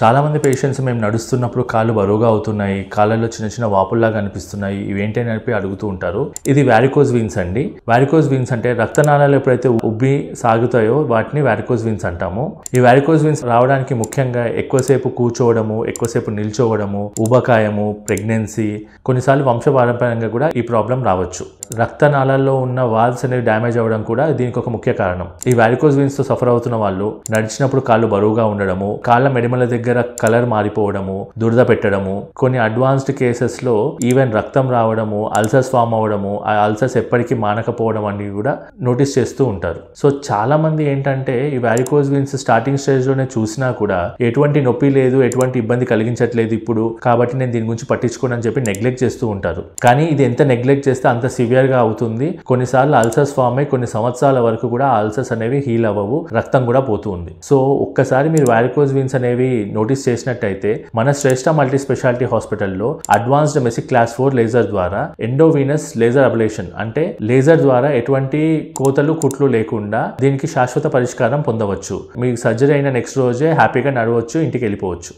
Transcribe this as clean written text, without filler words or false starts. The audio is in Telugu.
చాలా మంది పేషెంట్స్ మేము నడుస్తున్నప్పుడు కాళ్ళు బరువుగా అవుతున్నాయి, కాళ్ళలో చిన్న చిన్న వాపుల్లాగా అనిపిస్తున్నాయి, ఇవేంటి అని చెప్పి అడుగుతూ ఉంటారు. ఇది వారికోజ్ వీన్స్ అండి. వారికోజ్ వీన్స్ అంటే రక్తనాళాలు ఎప్పుడైతే ఉబ్బి సాగుతాయో వాటిని వారికోజ్ వీన్స్ అంటాము. ఈ వారికోజ్ వీన్స్ రావడానికి ముఖ్యంగా ఎక్కువసేపు కూర్చోవడము, ఎక్కువసేపు నిల్చోవడము, ఊబకాయము, ప్రెగ్నెన్సీ, కొన్నిసార్లు వంశపారంపర్యంగా కూడా ఈ ప్రాబ్లం రావచ్చు. రక్తనాళాల్లో ఉన్న వాల్వ్స్ అనేవి డ్యామేజ్ అవ్వడం కూడా దీనికి ఒక ముఖ్య కారణం. ఈ వారికోజ్ వీన్స్ తో సఫర్ అవుతున్న వాళ్ళు నడిచినప్పుడు కాళ్ళు బరువుగా ఉండడము, కాళ్ళ మెడిమల దగ్గర కలర్ మారిపోవడము, దురద పెట్టడము, కొన్ని అడ్వాన్స్డ్ కేసెస్ లో ఈవెన్ రక్తం రావడము, అల్సర్స్ ఫామ్ అవ్వడము, ఆ అల్సర్స్ ఎప్పటికీ మానకపోవడం అనేవి కూడా నోటీస్ చేస్తూ ఉంటారు. సో చాలా మంది ఏంటంటే ఈ వారికోజ్ వీన్స్ స్టార్టింగ్ స్టేజ్ లోనే చూసినా కూడా ఎటువంటి నొప్పి లేదు, ఎటువంటి ఇబ్బంది కలిగించట్లేదు ఇప్పుడు, కాబట్టి నేను దీని గురించి పట్టించుకోను అని చెప్పి నెగ్లెక్ట్ చేస్తూ ఉంటారు. కానీ ఇది ఎంత నెగ్లెక్ట్ చేస్తే అంత సివియర్ గా అవుతుంది. కొన్నిసార్లు అల్సర్స్ ఫామ్ అయ్యి కొన్ని సంవత్సరాల వరకు కూడా అల్సర్స్ అనేవి హీల్ అవ్వవు, రక్తం కూడా పోతూ ఉంది. సో ఒక్కసారి మీరు వారికోజ్ వీన్స్ అనేవి నోటీస్ చేసినట్టయితే మన శ్రేష్ఠ మల్టీ స్పెషాలిటీ హాస్పిటల్లో అడ్వాన్స్డ్ మెసిక్ క్లాస్ 4 లేజర్ ద్వారా ఎండోవీనస్ లేజర్ అబ్లేషన్ అంటే లేజర్ ద్వారా ఎటువంటి కోతలు కుట్లు లేకుండా దీనికి శాశ్వత పరిష్కారం పొందవచ్చు. మీకు సర్జరీ అయిన నెక్స్ట్ రోజే హ్యాపీగా నడవచ్చు, ఇంటికి వెళ్ళిపోవచ్చు.